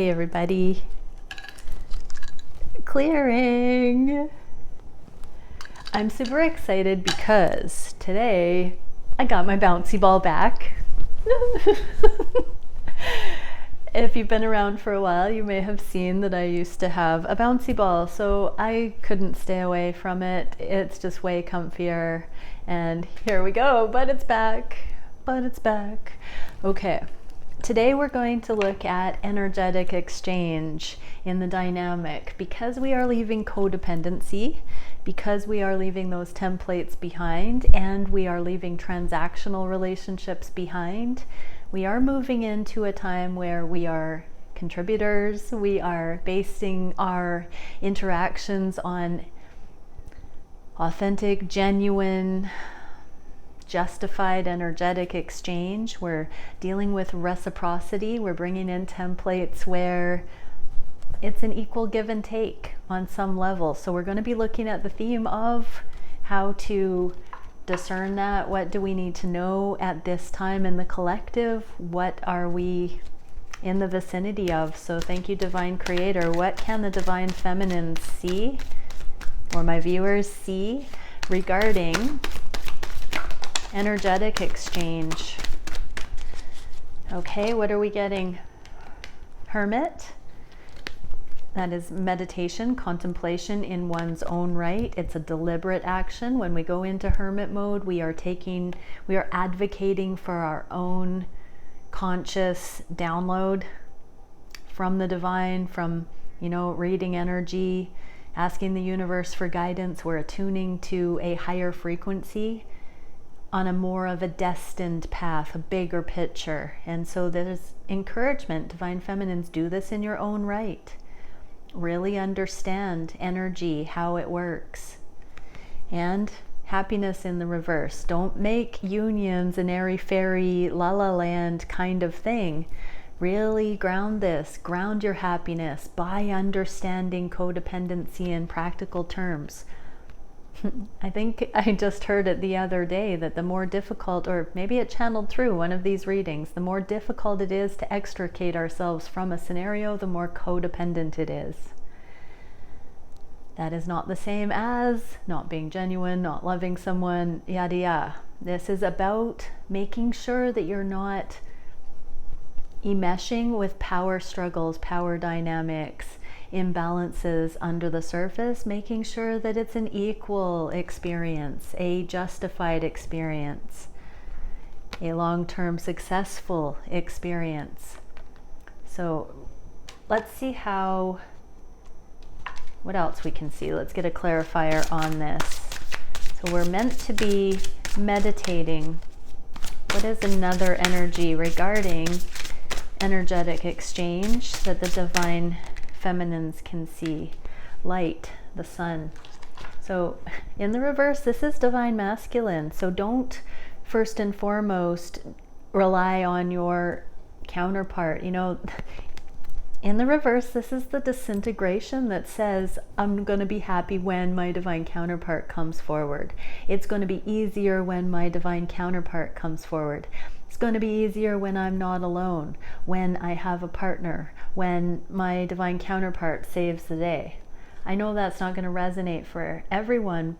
Hey everybody, clearing. I'm super excited because today I got my bouncy ball back. If you've been around for a while, you may have seen that I used to have a bouncy ball, so I couldn't stay away from it. It's just way comfier, and here we go, but it's back. Okay. Today we're going to look at energetic exchange in the dynamic because we are leaving codependency, because we are leaving those templates behind, and we are leaving transactional relationships behind. We are moving into a time where we are contributors, we are basing our interactions on authentic, genuine, justified energetic exchange. We're dealing with reciprocity. We're bringing in templates where it's an equal give and take on some level. So we're going to be looking at the theme of how to discern that. What do we need to know at this time in the collective? What are we in the vicinity of? So thank you, Divine Creator. What can the Divine Feminine see, or my viewers see, regarding energetic exchange? Okay, what are we getting? Hermit. That is meditation, contemplation in one's own right. It's a deliberate action. When we go into hermit mode, we are advocating for our own conscious download from the divine, from, reading energy, asking the universe for guidance. We're attuning to a higher frequency on a more of a destined path, a bigger picture. And so there's encouragement. Divine Feminines, do this in your own right. Really understand energy, how it works. And happiness in the reverse. Don't make unions an airy-fairy, la-la land kind of thing. Really ground this. Ground your happiness by understanding codependency in practical terms. I think I just heard it the other day that the more difficult, or maybe it channeled through one of these readings, the more difficult it is to extricate ourselves from a scenario, the more codependent it is. That is not the same as not being genuine, not loving someone, yada yada. This is about making sure that you're not enmeshing with power struggles, power dynamics, imbalances under the surface, making sure that it's an equal experience, a justified experience, a long-term successful experience. So let's see what else we can see. Let's get a clarifier on this. So we're meant to be meditating. What is another energy regarding energetic exchange that the Divine Feminines can see? Light, the sun. So in the reverse, this is Divine Masculine. So don't first and foremost rely on your counterpart. In the reverse, this is the disintegration that says, I'm going to be happy when my divine counterpart comes forward. It's going to be easier when my divine counterpart comes forward. It's going to be easier when I'm not alone, when I have a partner, when my divine counterpart saves the day. I know that's not going to resonate for everyone,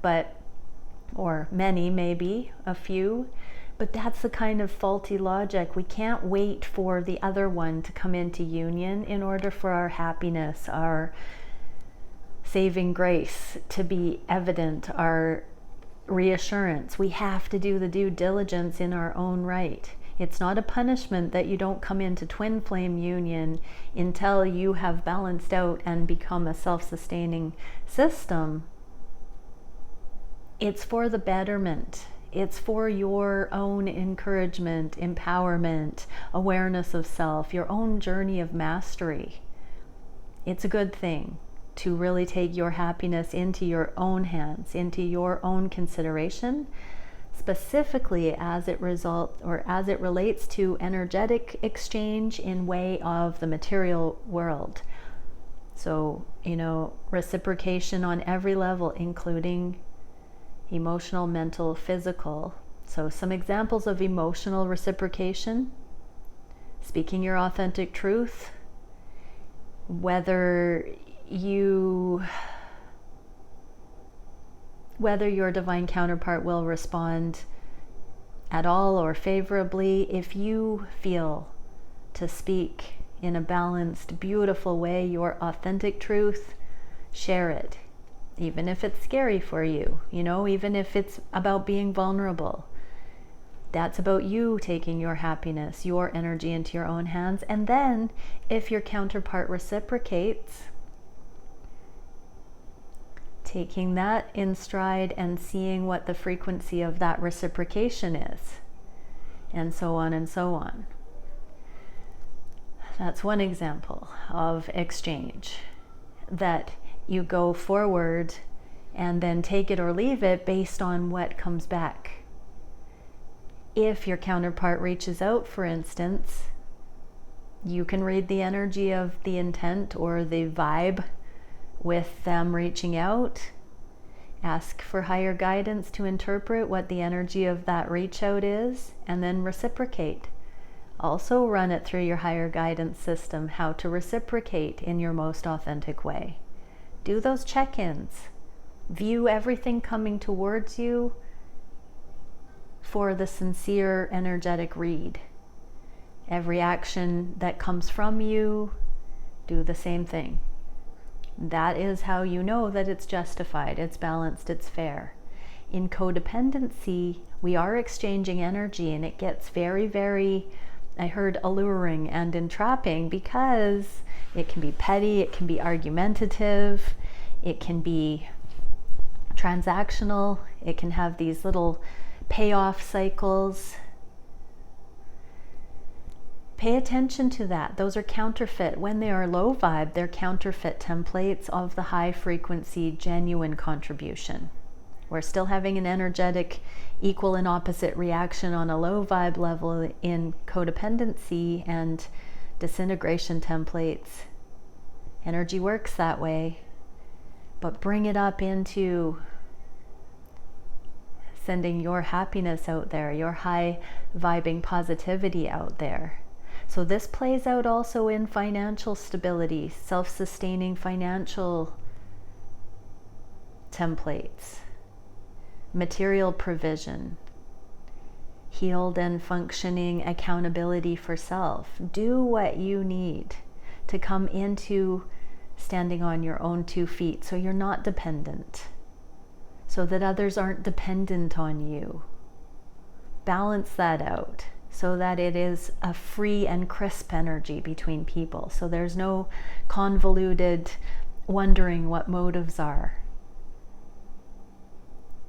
or many, maybe a few, but that's the kind of faulty logic. We can't wait for the other one to come into union in order for our happiness, our saving grace to be evident, our reassurance. We have to do the due diligence in our own right. It's not a punishment that you don't come into twin flame union until you have balanced out and become a self-sustaining system. It's for the betterment. It's for your own encouragement, empowerment, awareness of self, your own journey of mastery. It's a good thing to really take your happiness into your own hands, into your own consideration, specifically as it relates to energetic exchange in way of the material world. So, reciprocation on every level, including emotional, mental, physical. So some examples of emotional reciprocation: speaking your authentic truth, whether your divine counterpart will respond at all or favorably. If you feel to speak in a balanced, beautiful way your authentic truth, share it. Even if it's scary for you, even if it's about being vulnerable. That's about you taking your happiness, your energy into your own hands. And then if your counterpart reciprocates, taking that in stride and seeing what the frequency of that reciprocation is, and so on and so on. That's one example of exchange, that you go forward and then take it or leave it based on what comes back. If your counterpart reaches out, for instance, you can read the energy of the intent or the vibe with them reaching out. Ask for higher guidance to interpret what the energy of that reach out is, and then reciprocate. Also run it through your higher guidance system, how to reciprocate in your most authentic way. Do those check-ins. View everything coming towards you for the sincere energetic read. Every action that comes from you, do the same thing. That is how you know that it's justified, it's balanced, it's fair. In codependency, we are exchanging energy, and it gets very, very, I heard, alluring and entrapping, because it can be petty, it can be argumentative, it can be transactional, it can have these little payoff cycles. Pay attention to that. Those are counterfeit. When they are low vibe, they're counterfeit templates of the high frequency, genuine contribution. We're still having an energetic equal and opposite reaction on a low vibe level in codependency and disintegration templates. Energy works that way, but bring it up into sending your happiness out there, your high vibing positivity out there. So this plays out also in financial stability, self-sustaining financial templates, material provision, healed and functioning accountability for self. Do what you need to come into standing on your own 2 feet, so you're not dependent, so that others aren't dependent on you. Balance that out so that it is a free and crisp energy between people, so there's no convoluted wondering what motives are.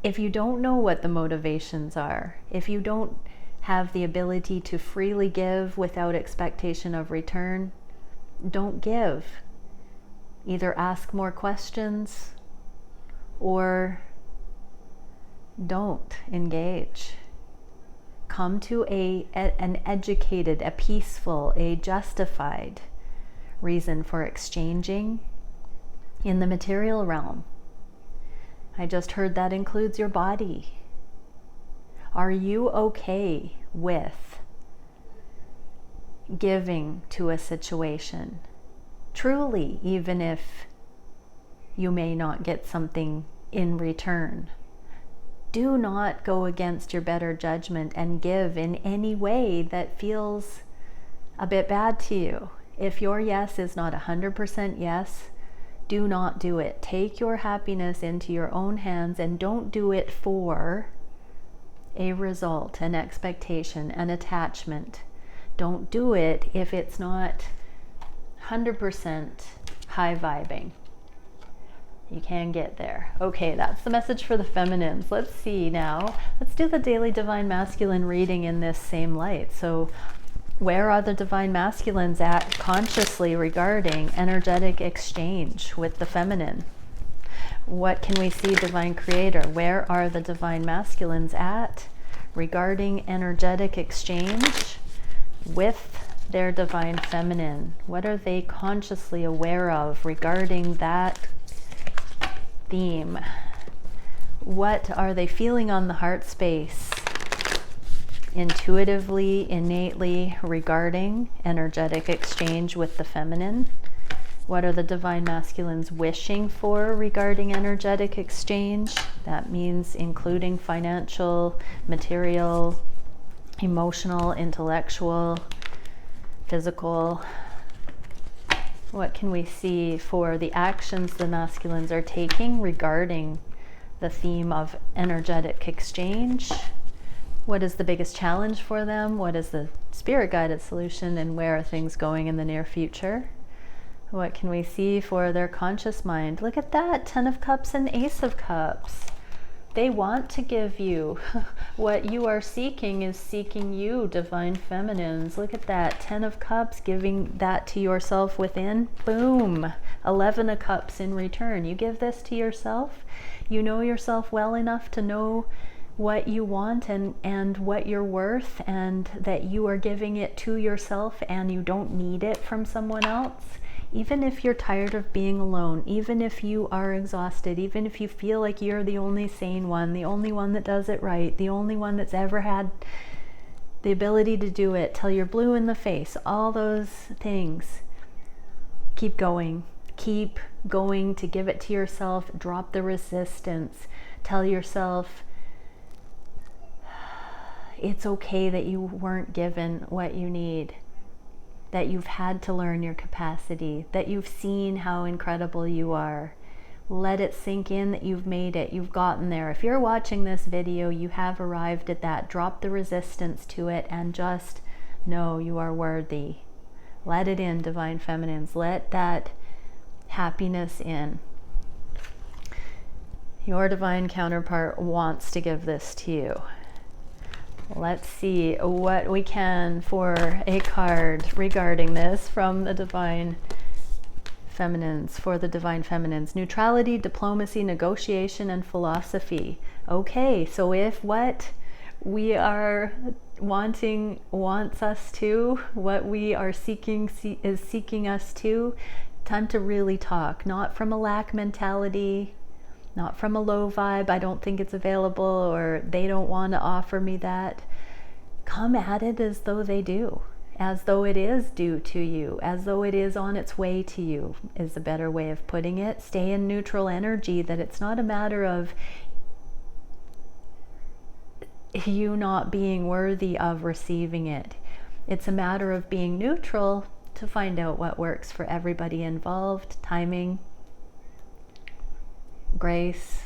If you don't know what the motivations are, if you don't have the ability to freely give without expectation of return, don't give. Either ask more questions or don't engage. Come to an educated, a peaceful, a justified reason for exchanging in the material realm. I just heard that includes your body. Are you okay with giving to a situation? Truly, even if you may not get something in return. Do not go against your better judgment and give in any way that feels a bit bad to you. If your yes is not 100% yes, do not do it. Take your happiness into your own hands, and don't do it for a result, an expectation, an attachment. Don't do it if it's not 100% high vibing. You can get there. Okay, that's the message for the feminines. Let's see now. Let's do the daily divine masculine reading in this same light. So where are the divine masculines at consciously regarding energetic exchange with the feminine? What can we see, divine creator? Where are the divine masculines at regarding energetic exchange with their divine feminine? What are they consciously aware of regarding that theme? What are they feeling on the heart space, intuitively, innately, regarding energetic exchange with the feminine? What are the divine masculines wishing for regarding energetic exchange? That means including financial, material, emotional, intellectual, physical. What can we see for the actions the masculines are taking regarding the theme of energetic exchange? What is the biggest challenge for them? What is the spirit-guided solution, and where are things going in the near future? What can we see for their conscious mind? Look at that, 10 of Cups and Ace of Cups. They want to give you what you are seeking is seeking you, divine feminines. Look at that, 10 of Cups, giving that to yourself within. Boom, 11 of Cups in return. You give this to yourself. You know yourself well enough to know what you want and what you're worth, and that you are giving it to yourself and you don't need it from someone else. Even if you're tired of being alone, even if you are exhausted, even if you feel like you're the only sane one, the only one that does it right, the only one that's ever had the ability to do it till you're blue in the face, all those things, keep going. Keep going to give it to yourself. Drop the resistance. Tell yourself it's okay that you weren't given what you need, that you've had to learn your capacity, that you've seen how incredible you are. Let it sink in that you've made it, you've gotten there. If you're watching this video, you have arrived at that. Drop the resistance to it and just know you are worthy. Let it in, divine feminines. Let that happiness in. Your divine counterpart wants to give this to you. Let's see what we can for a card regarding this from the divine feminines, for the divine feminines. Neutrality, diplomacy, negotiation, and philosophy. Okay, so if what we are wanting wants us to, what we are seeking is seeking us to, time to really talk, not from a lack mentality, not from a low vibe, I don't think it's available, or they don't want to offer me that. Come at it as though they do, as though it is due to you, as though it is on its way to you, is a better way of putting it. Stay in neutral energy, that it's not a matter of you not being worthy of receiving it. It's a matter of being neutral to find out what works for everybody involved. Timing, grace,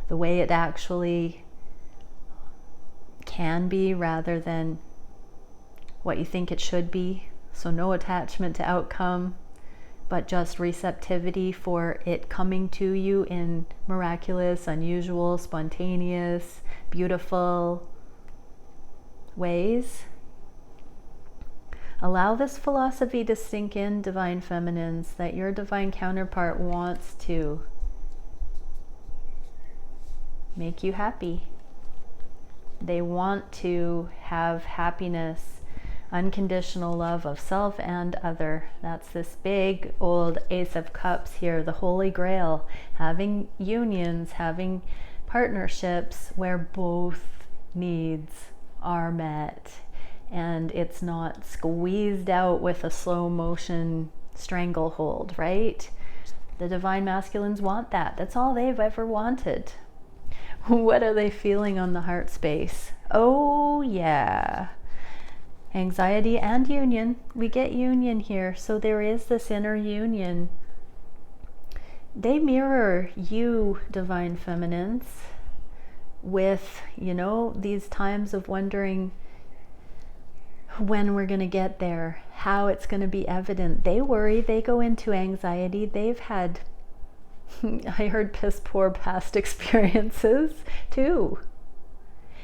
the way it actually can be rather than what you think it should be. So no attachment to outcome, but just receptivity for it coming to you in miraculous, unusual, spontaneous, beautiful ways. Allow this philosophy to sink in, divine feminines, that your divine counterpart wants to make you happy. They want to have happiness, unconditional love of self and other. That's this big old Ace of Cups here, the Holy Grail. Having unions, having partnerships where both needs are met. And it's not squeezed out with a slow motion stranglehold, right? The divine masculines want that. That's all they've ever wanted. What are they feeling on the heart space? Oh yeah. Anxiety and union. We get union here. So there is this inner union. They mirror you, divine feminines, with, you know, these times of wondering when we're going to get there, how it's going to be evident. They worry, they go into anxiety. They've had, I heard, piss poor past experiences too.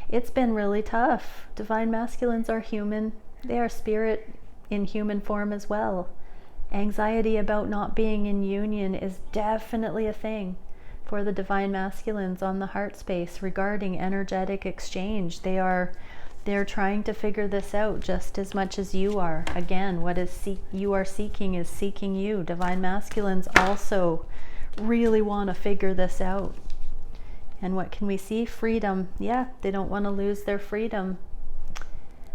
It's been really tough. Divine masculines are human. They are spirit in human form as well. Anxiety about not being in union is definitely a thing for the divine masculines on the heart space regarding energetic exchange. They're trying to figure this out just as much as you are. Again, what is you are seeking is seeking you. Divine masculines also really want to figure this out. And what can we see? Freedom. Yeah, they don't want to lose their freedom.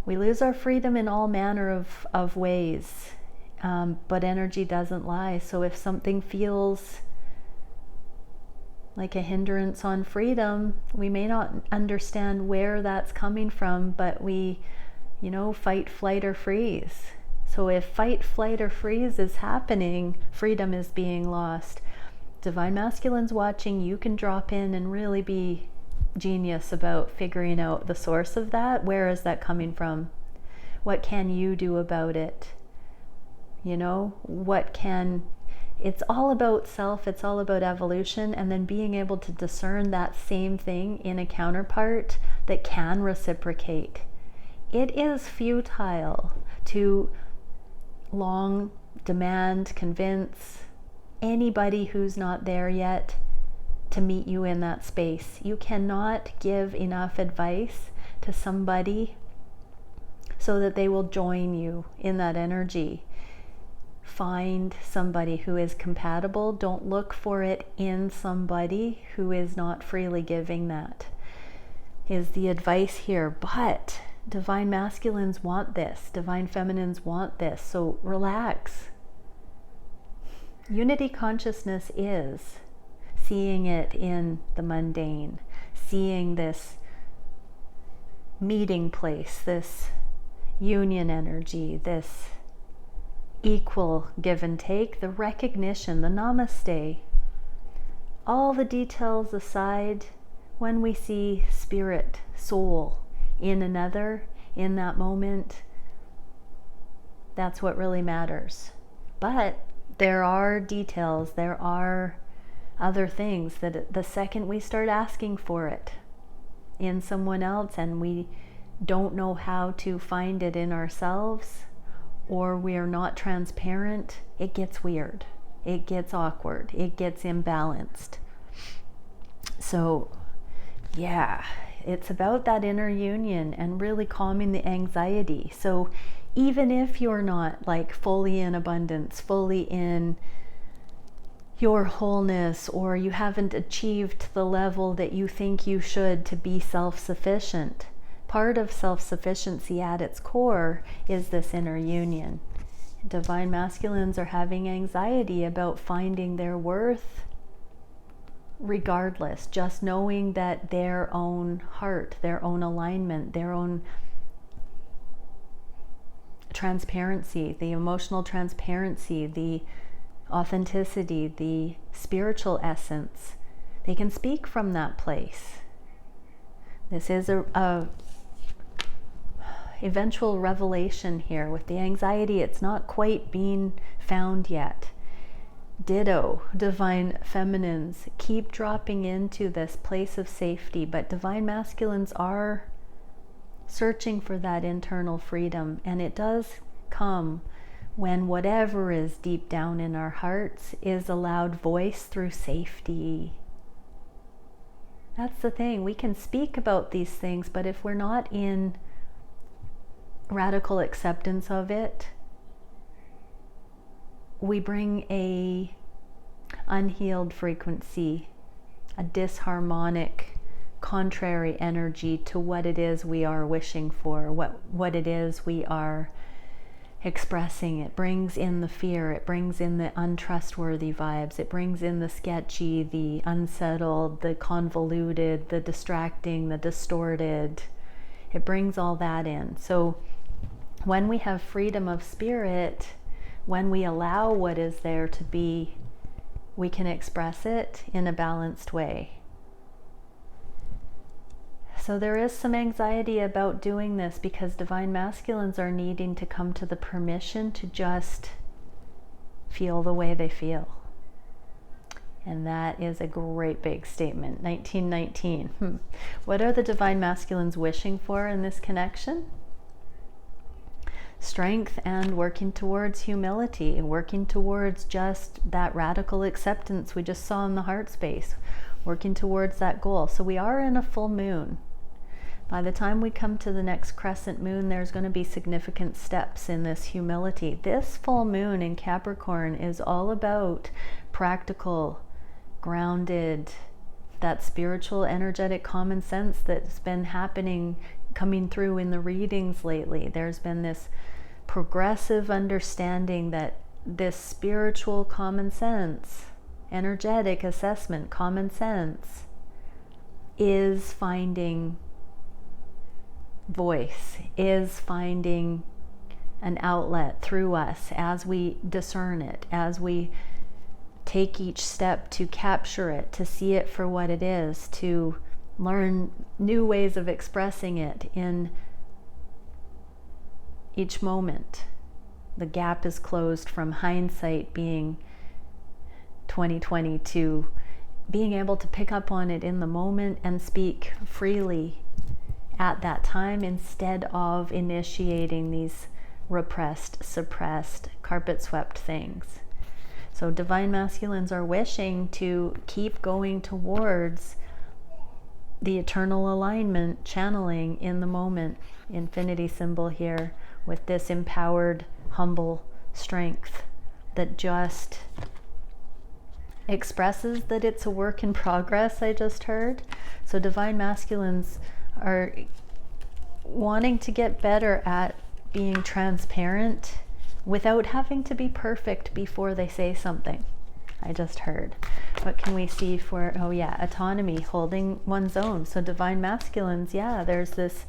We lose our freedom in all manner of ways. but energy doesn't lie. So if something feels like a hindrance on freedom, we may not understand where that's coming from, but we, fight, flight, or freeze. So if fight, flight, or freeze is happening, freedom is being lost. Divine Masculine's watching. You can drop in and really be genius about figuring out the source of that. Where is that coming from? What can you do about it? It's all about self, it's all about evolution, and then being able to discern that same thing in a counterpart that can reciprocate. It is futile to long demand, convince anybody who's not there yet to meet you in that space. You cannot give enough advice to somebody so that they will join you in that energy. Find somebody who is compatible. Don't look for it in somebody who is not freely giving that, is the advice here. But Divine Masculines want this. Divine Feminines want this. So relax. Unity consciousness is seeing it in the mundane, seeing this meeting place, this union energy, this equal give and take, the recognition, the namaste. All the details aside, when we see spirit, soul in another, in that moment, that's what really matters. But there are details, there are other things that the second we start asking for it in someone else and we don't know how to find it in ourselves, or we are not transparent, it gets weird, it gets awkward, it gets imbalanced. So yeah, it's about that inner union and really calming the anxiety. So even if you're not like fully in abundance, fully in your wholeness, or you haven't achieved the level that you think you should to be self-sufficient, part of self-sufficiency at its core is this inner union. Divine Masculines are having anxiety about finding their worth regardless, just knowing that their own heart, their own alignment, their own transparency, the emotional transparency, the authenticity, the spiritual essence, they can speak from that place. This is a eventual revelation here. With the anxiety, it's not quite being found yet. Ditto, Divine Feminines, keep dropping into this place of safety, but Divine Masculines are searching for that internal freedom, and it does come when whatever is deep down in our hearts is allowed voice through safety. That's the thing. We can speak about these things, but if we're not in radical acceptance of it, we bring a unhealed frequency, a disharmonic, contrary energy to what it is we are wishing for, what it is we are expressing. It brings in the fear, it brings in the untrustworthy vibes, it brings in the sketchy, the unsettled, the convoluted, the distracting, the distorted. It brings all that in. So when we have freedom of spirit, when we allow what is there to be, we can express it in a balanced way. So there is some anxiety about doing this because Divine Masculines are needing to come to the permission to just feel the way they feel. And that is a great big statement. 1919. What are the Divine Masculines wishing for in this connection? Strength and working towards humility, working towards just that radical acceptance we just saw in the heart space, working towards that goal. So we are in a full moon. By the time we come to the next crescent moon, there's going to be significant steps in this humility. This full moon in Capricorn is all about practical, grounded, that spiritual, energetic common sense that's been happening, coming through in the readings lately. There's been this progressive understanding that this spiritual common sense, energetic assessment, common sense, is finding voice, is finding an outlet through us as we discern it, as we take each step to capture it, to see it for what it is, to learn new ways of expressing it in each moment. The gap is closed from hindsight being 2020 to being able to pick up on it in the moment and speak freely at that time, instead of initiating these repressed, suppressed, carpet swept things. So divine masculines are wishing to keep going towards the eternal alignment, channeling in the moment, infinity symbol here, with this empowered, humble strength that just expresses that it's a work in progress, I just heard. So divine masculines are wanting to get better at being transparent without having to be perfect before they say something. I just heard. What can we see for, oh yeah, autonomy, holding one's own. So divine masculines, yeah, there's this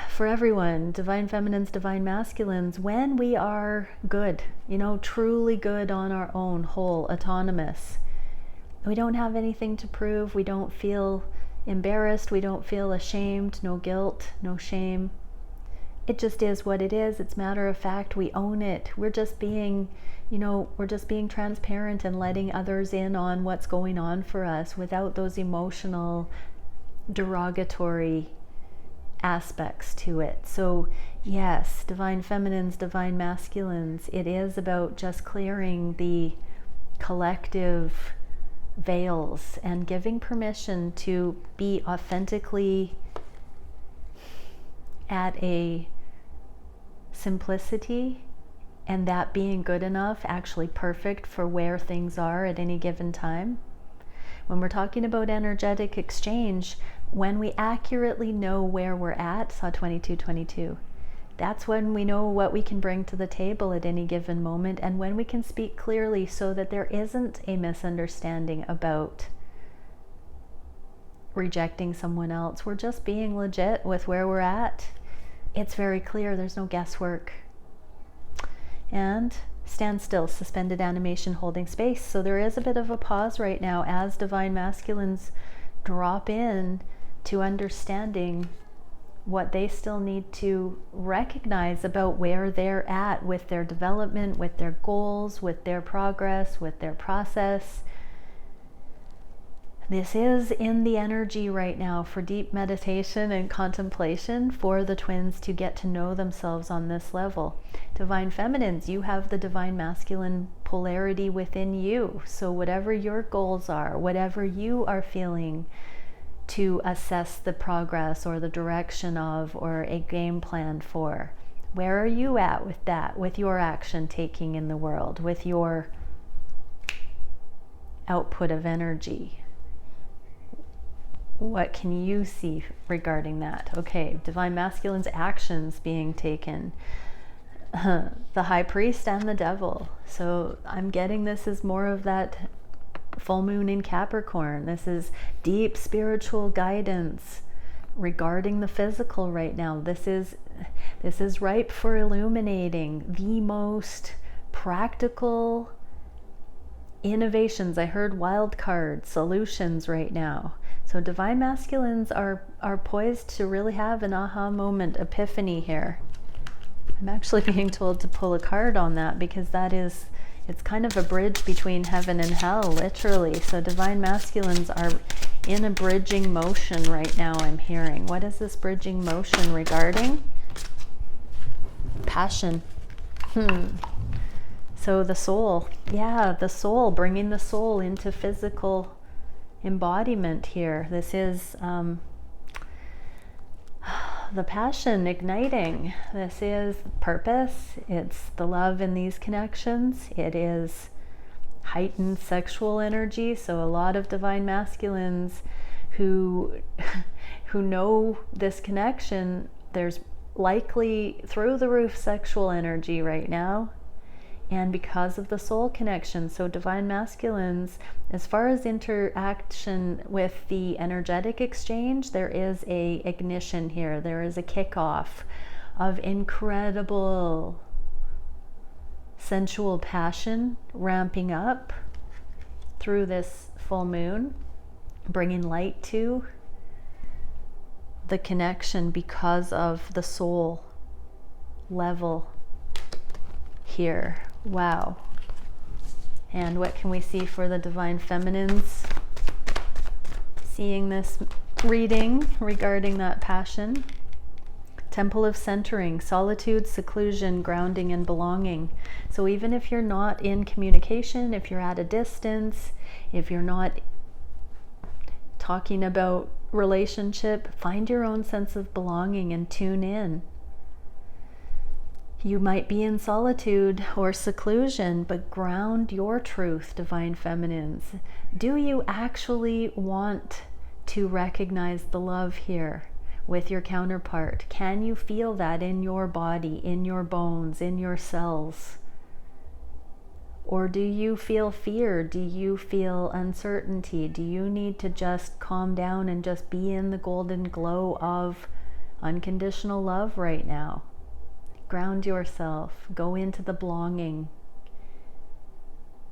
for everyone, divine feminines, divine masculines, when we are good, you know, truly good on our own, whole, autonomous, we don't have anything to prove, we don't feel embarrassed, we don't feel ashamed, no guilt, no shame. It just is what it is. It's matter of fact. We own it. We're just being, you know, we're just being transparent and letting others in on what's going on for us without those emotional, derogatory aspects to it. So yes, divine feminines, divine masculines, it is about just clearing the collective veils and giving permission to be authentically at a simplicity, and that being good enough, actually perfect for where things are at any given time. When we're talking about energetic exchange, when we accurately know where we're at, saw 2222, that's when we know what we can bring to the table at any given moment, and when we can speak clearly so that there isn't a misunderstanding about rejecting someone else. We're just being legit with where we're at. It's very clear, there's no guesswork. And stand still, suspended animation, holding space. So there is a bit of a pause right now as divine masculines drop in to understanding what they still need to recognize about where they're at with their development, with their goals, with their progress, with their process. This is in the energy right now for deep meditation and contemplation for the twins to get to know themselves on this level. Divine feminines, you have the divine masculine polarity within you. So whatever your goals are, whatever you are feeling to assess the progress or the direction of, or a game plan for, where are you at with that, with your action taking in the world, with your output of energy? What can you see regarding that? Okay, divine masculine's actions being taken. The high priest and the devil. So I'm getting this as more of that full moon in Capricorn. This is deep spiritual guidance regarding the physical right now. This is ripe for illuminating the most practical innovations. I heard wild card solutions right now. So divine masculines are poised to really have an aha moment, epiphany here. I'm actually being told to pull a card on that because it's kind of a bridge between heaven and hell, literally. So divine masculines are in a bridging motion right now, I'm hearing. What is this bridging motion regarding? Passion. So the soul, yeah, the soul, bringing the soul into physical embodiment here. This is the passion igniting. This is purpose. It's the love in these connections. It is heightened sexual energy. So a lot of divine masculines who know this connection, there's likely through the roof sexual energy right now. And because of the soul connection, so divine masculines, as far as interaction with the energetic exchange, there is a ignition here. There is a kickoff of incredible sensual passion ramping up through this full moon, bringing light to the connection because of the soul level here. Wow. And what can we see for the divine feminines seeing this reading regarding that passion? Temple of centering, solitude, seclusion, grounding, and belonging. So even if you're not in communication, if you're at a distance, if you're not talking about relationship, find your own sense of belonging and tune in. You might be in solitude or seclusion, but ground your truth, divine feminines. Do you actually want to recognize the love here with your counterpart? Can you feel that in your body, in your bones, in your cells? Or do you feel fear? Do you feel uncertainty? Do you need to just calm down and just be in the golden glow of unconditional love right now? Ground yourself. Go into the belonging.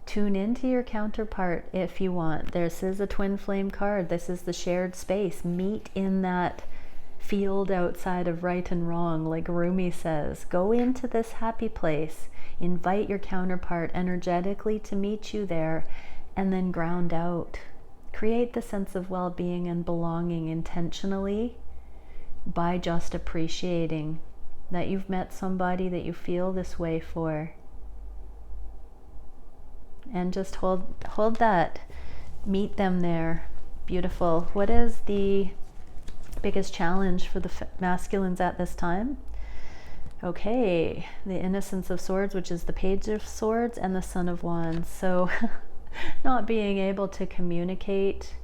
Tune into your counterpart if you want. This is a twin flame card. This is the shared space. Meet in that field outside of right and wrong, like Rumi says. Go into this happy place. Invite your counterpart energetically to meet you there, and then ground out. Create the sense of well-being and belonging intentionally by just appreciating that you've met somebody that you feel this way for. And just hold that. Meet them there. Beautiful. What is the biggest challenge for the masculines at this time? Okay, the Innocence of Swords, which is the Page of Swords, and the Son of Wands. So not being able to communicate,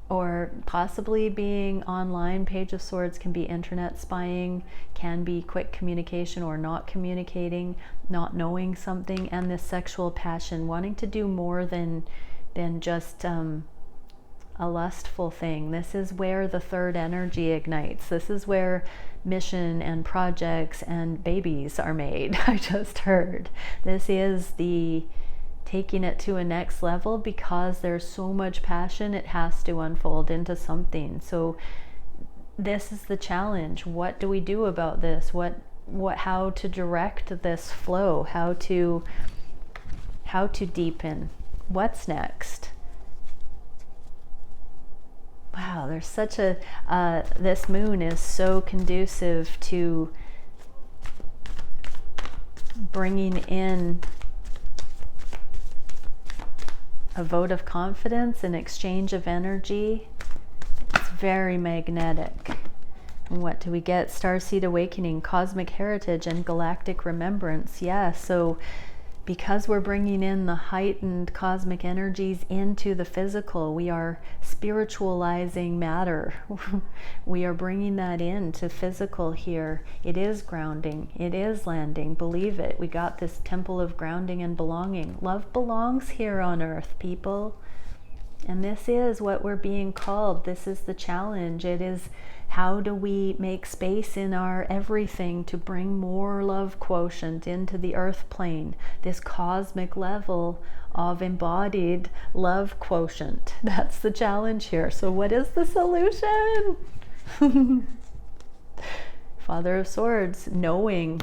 or possibly being online. Page of Swords can be internet spying, can be quick communication or not communicating, not knowing something, and this sexual passion, wanting to do more than just a lustful thing. This is where the third energy ignites. This is where mission and projects and babies are made. I just heard. This is the taking it to a next level, because there's so much passion, it has to unfold into something. So this is the challenge. What do we do about this? How to direct this flow? How to deepen? What's next? Wow, there's such a this moon is so conducive to bringing in a vote of confidence, an exchange of energy. It's very magnetic. And what do we get? Starseed Awakening, Cosmic Heritage, and Galactic Remembrance. Yeah, so because we're bringing in the heightened cosmic energies into the physical, we are spiritualizing matter. We are bringing that into physical here. It is grounding. It is landing. Believe it. We got this temple of grounding and belonging. Love belongs here on earth, people. And this is what we're being called. This is the challenge. It is, how do we make space in our everything to bring more love quotient into the earth plane, this cosmic level of embodied love quotient? That's the challenge here. So what is the solution? Father of Swords, knowing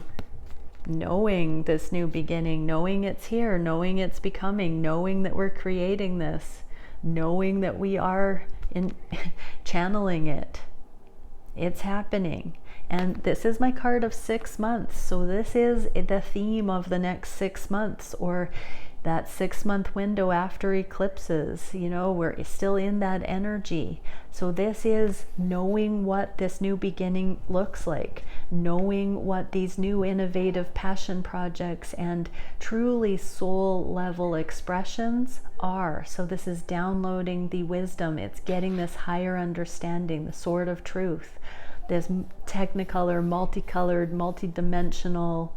this new beginning, knowing it's here, knowing it's becoming, knowing that we're creating this, knowing that we are channeling it. It's happening. And this is my card of 6 months. So this is the theme of the next 6 months, or that 6-month window after eclipses. You know, we're still in that energy. So this is knowing what this new beginning looks like, knowing what these new innovative passion projects and truly soul level expressions are. So this is downloading the wisdom. It's getting this higher understanding, the sword of truth. this technicolor, multicolored, multidimensional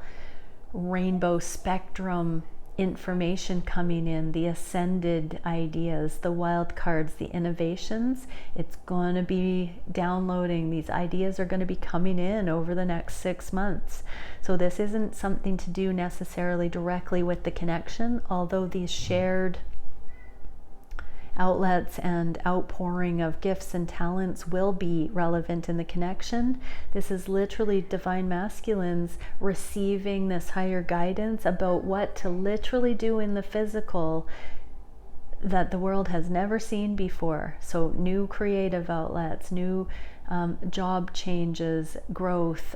rainbow spectrum information coming in, the ascended ideas, the wild cards, the innovations. It's going to be downloading. These ideas are going to be coming in over the next 6 months. So this isn't something to do necessarily directly with the connection, although these shared outlets and outpouring of gifts and talents will be relevant in the connection. This is literally divine masculines receiving this higher guidance about what to literally do in the physical that the world has never seen before. So new creative outlets, new job changes, growth,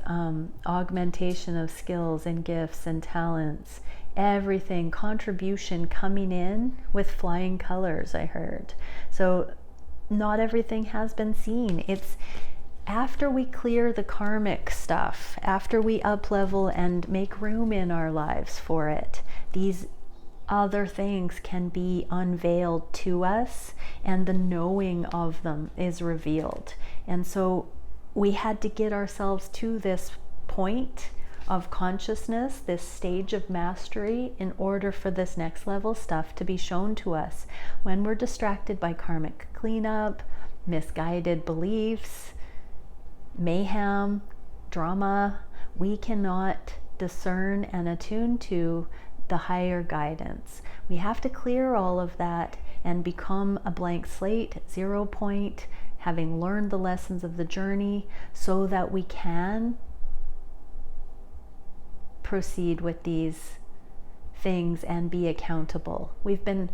augmentation of skills and gifts and talents, everything, contribution coming in with flying colors, I heard. So not everything has been seen. It's after we clear the karmic stuff, after we up level and make room in our lives for it, these other things can be unveiled to us, and the knowing of them is revealed. And so we had to get ourselves to this point of consciousness, this stage of mastery, in order for this next level stuff to be shown to us. When we're distracted by karmic cleanup, misguided beliefs, mayhem, drama, we cannot discern and attune to the higher guidance. We have to clear all of that and become a blank slate, 0 point, having learned the lessons of the journey, so that we can proceed with these things and be accountable. We've been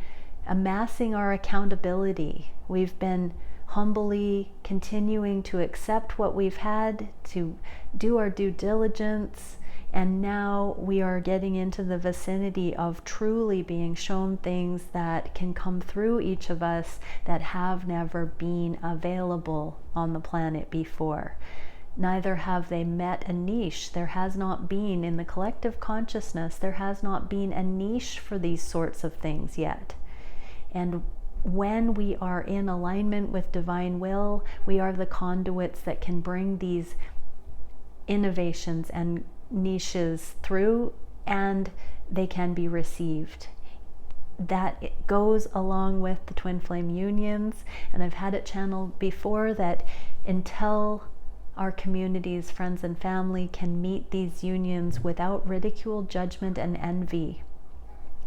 amassing our accountability. We've been humbly continuing to accept what we've had, to do our due diligence, and now we are getting into the vicinity of truly being shown things that can come through each of us that have never been available on the planet before. Neither have they met a niche. There has not been, in the collective consciousness, there has not been a niche for these sorts of things yet. And when we are in alignment with divine will, we are the conduits that can bring these innovations and niches through, and they can be received. That it goes along with the twin flame unions, and I've had it channeled before that until our communities, friends and family can meet these unions without ridicule, judgment, and envy,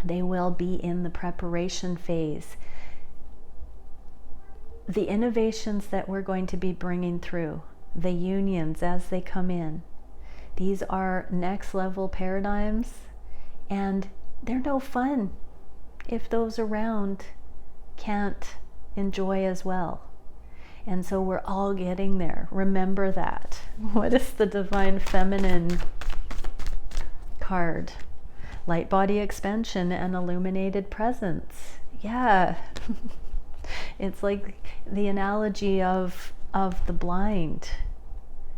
they will be in the preparation phase. The innovations that we're going to be bringing through, the unions as they come in, these are next level paradigms, and they're no fun if those around can't enjoy as well. And so we're all getting there. Remember that. What is the divine feminine card? Light body expansion and illuminated presence. Yeah. It's like the analogy of the blind.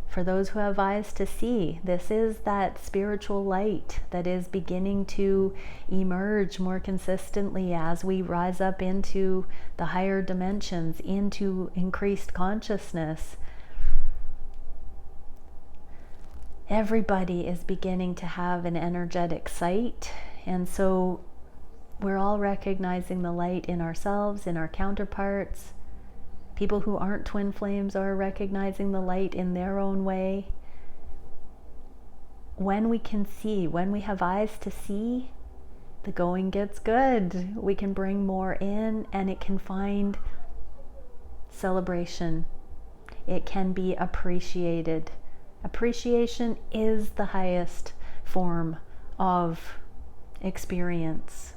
For those who have eyes to see, this is that spiritual light that is beginning to emerge more consistently as we rise up into the higher dimensions, into increased consciousness. Everybody is beginning to have an energetic sight, and so we're all recognizing the light in ourselves, in our counterparts. People who aren't twin flames are recognizing the light in their own way. When we can see, when we have eyes to see, the going gets good. We can bring more in, and it can find celebration. It can be appreciated. Appreciation is the highest form of experience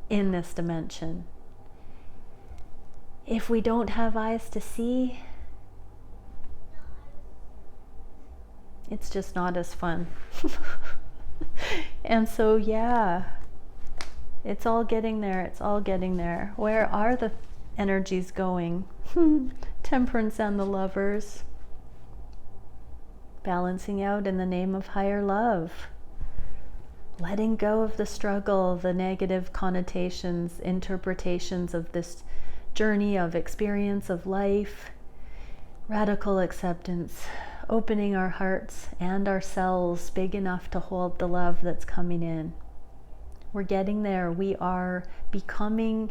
in this dimension. If we don't have eyes to see, it's just not as fun. And so, yeah, it's all getting there. It's all getting there. Where are the energies going? Temperance and the Lovers. Balancing out in the name of higher love. Letting go of the struggle, the negative connotations, interpretations of this journey of experience of life. Radical acceptance, opening our hearts and ourselves big enough to hold the love that's coming in. We're getting there. We are becoming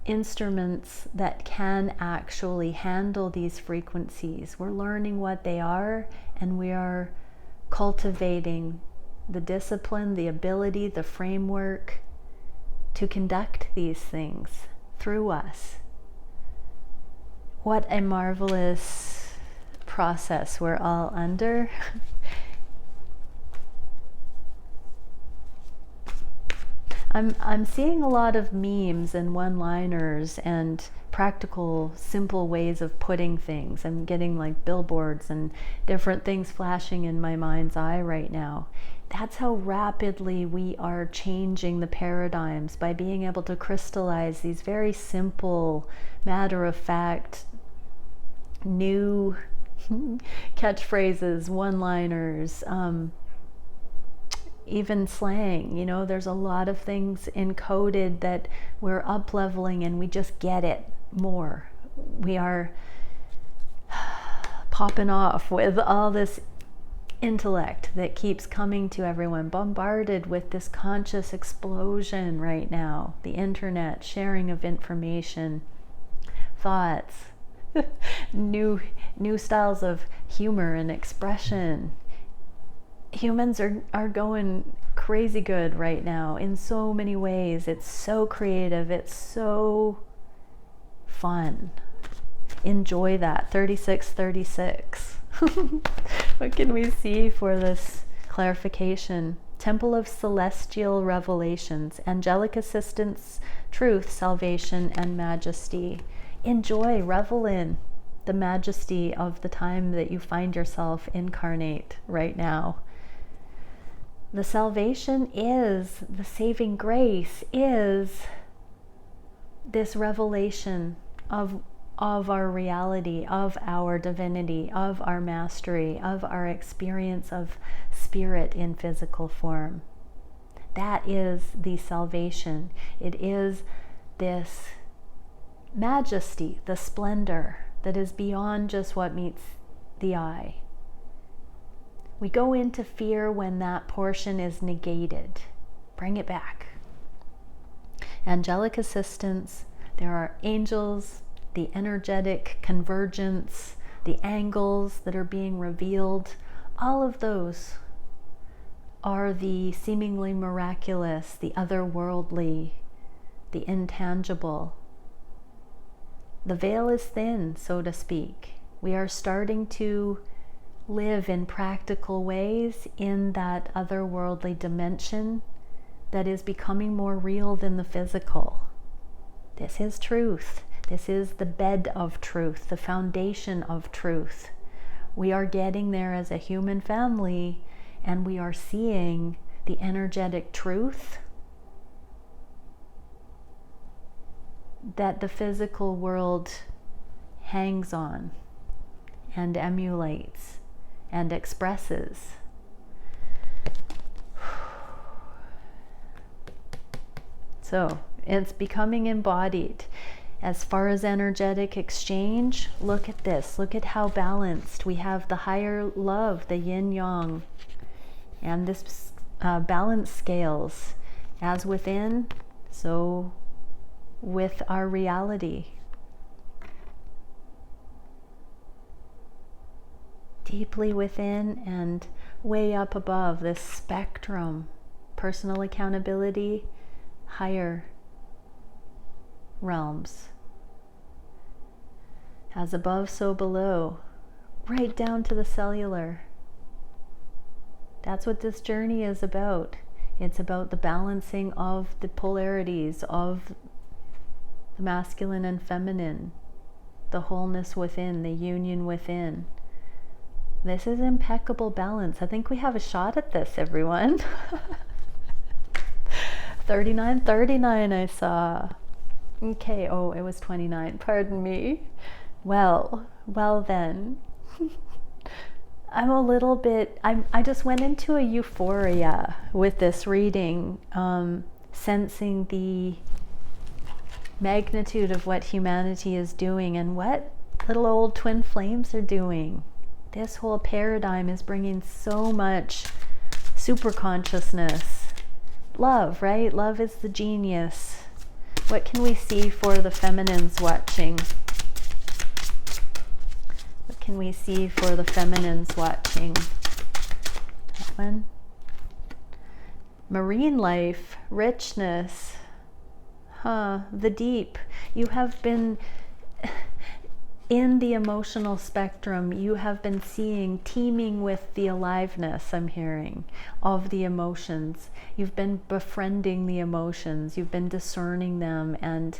instruments that can actually handle these frequencies. We're learning what they are, and we are cultivating the discipline, the ability, the framework to conduct these things through us. What a marvelous process we're all under. I'm seeing a lot of memes and one-liners and practical, simple ways of putting things. I'm getting like billboards and different things flashing in my mind's eye right now. That's how rapidly we are changing the paradigms by being able to crystallize these very simple, matter-of-fact, new catchphrases, one-liners, even slang. You know, there's a lot of things encoded that we're up-leveling, and we just get it more. We are popping off with all this intellect that keeps coming to everyone, bombarded with this conscious explosion right now. The internet, sharing of information, thoughts, new styles of humor and expression. Humans are going crazy good right now in so many ways. It's so creative. It's so fun. Enjoy that. 3636. What can we see for this clarification? Temple of Celestial Revelations, Angelic Assistance, Truth, Salvation, and Majesty. Enjoy, revel in the majesty of the time that you find yourself incarnate right now. The salvation is, the saving grace is this revelation of our reality, of our divinity, of our mastery, of our experience of spirit in physical form. That is the salvation. It is this majesty, the splendor that is beyond just what meets the eye. We go into fear when that portion is negated. Bring it back. Angelic assistance, there are angels, the energetic convergence, the angles that are being revealed. All of those are the seemingly miraculous, the otherworldly, the intangible. The veil is thin, so to speak. We are starting to live in practical ways in that otherworldly dimension that is becoming more real than the physical. This is truth. This is the bed of truth, the foundation of truth. We are getting there as a human family, and we are seeing the energetic truth that the physical world hangs on and emulates and expresses. So it's becoming embodied. As far as energetic exchange, look at this. Look at how balanced. We have the higher love, the yin-yang, and this balance scales. As within, so with our reality. Deeply within and way up above this spectrum. Personal accountability, higher realms. As above, so below. Right down to the cellular. That's what this journey is about. It's about the balancing of the polarities of the masculine and feminine, the wholeness within, the union within. This is impeccable balance. I think we have a shot at this, everyone. 3939 I saw. Okay, oh, it was 29, pardon me. Well then. I'm a little bit, I just went into a euphoria with this reading, sensing the magnitude of what humanity is doing and what little old twin flames are doing. This whole paradigm is bringing so much super consciousness. Love, right? Love is the genius. What can we see for the feminines watching? What can we see for the feminines watching? That one. Marine life, richness. The deep. You have been in the emotional spectrum. You have been seeing, teeming with the aliveness, I'm hearing, of the emotions. You've been befriending the emotions. You've been discerning them and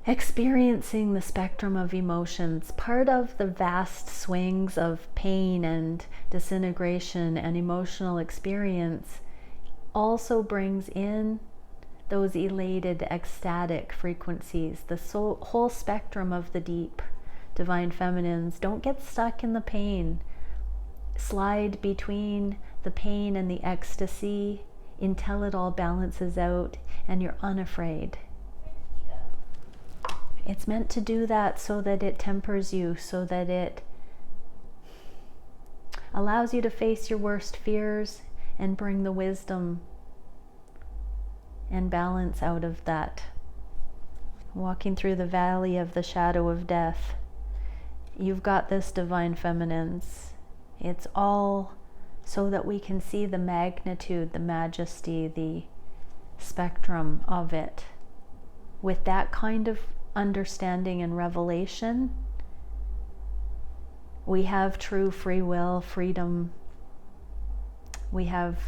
experiencing the spectrum of emotions. Part of the vast swings of pain and disintegration and emotional experience also brings in those elated, ecstatic frequencies, the whole spectrum of the deep, divine feminines. Don't get stuck in the pain. Slide between the pain and the ecstasy until it all balances out and you're unafraid. It's meant to do that so that it tempers you, so that it allows you to face your worst fears and bring the wisdom and balance out of that. Walking through the valley of the shadow of death. You've got this, divine feminines. It's all so that we can see the magnitude, the majesty, the spectrum of it. With that kind of understanding and revelation, we have true free will, freedom. We have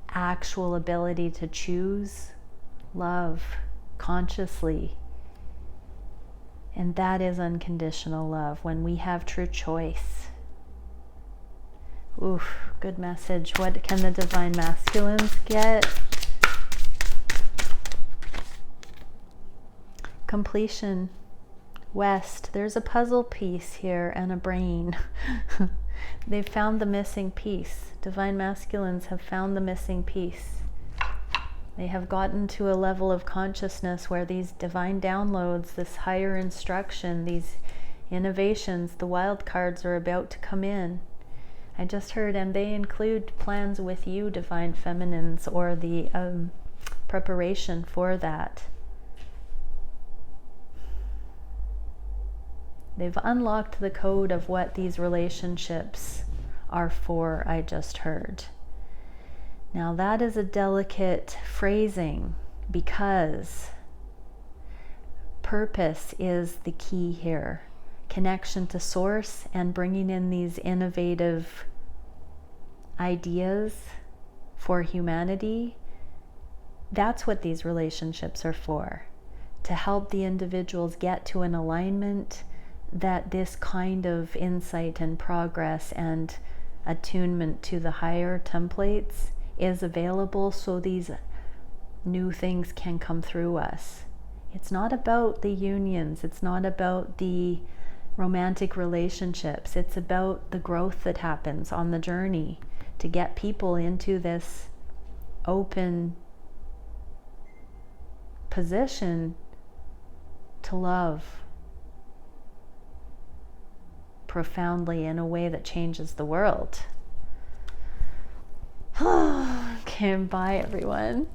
actual ability to choose love consciously. And that is unconditional love, when we have true choice. Oof, good message. What can the divine masculines get? Completion. West. There's a puzzle piece here and a brain. They've found the missing piece. Divine masculines have found the missing piece. They have gotten to a level of consciousness where these divine downloads, this higher instruction, these innovations, the wild cards are about to come in. I just heard, and they include plans with you, divine feminines, or the preparation for that. They've unlocked the code of what these relationships are for, I just heard. Now that is a delicate phrasing, because purpose is the key here. Connection to source and bringing in these innovative ideas for humanity. That's what these relationships are for. To help the individuals get to an alignment that this kind of insight and progress and attunement to the higher templates is available, so these new things can come through us. It's not about the unions. It's not about the romantic relationships. It's about the growth that happens on the journey to get people into this open position to love profoundly in a way that changes the world. Okay, bye everyone.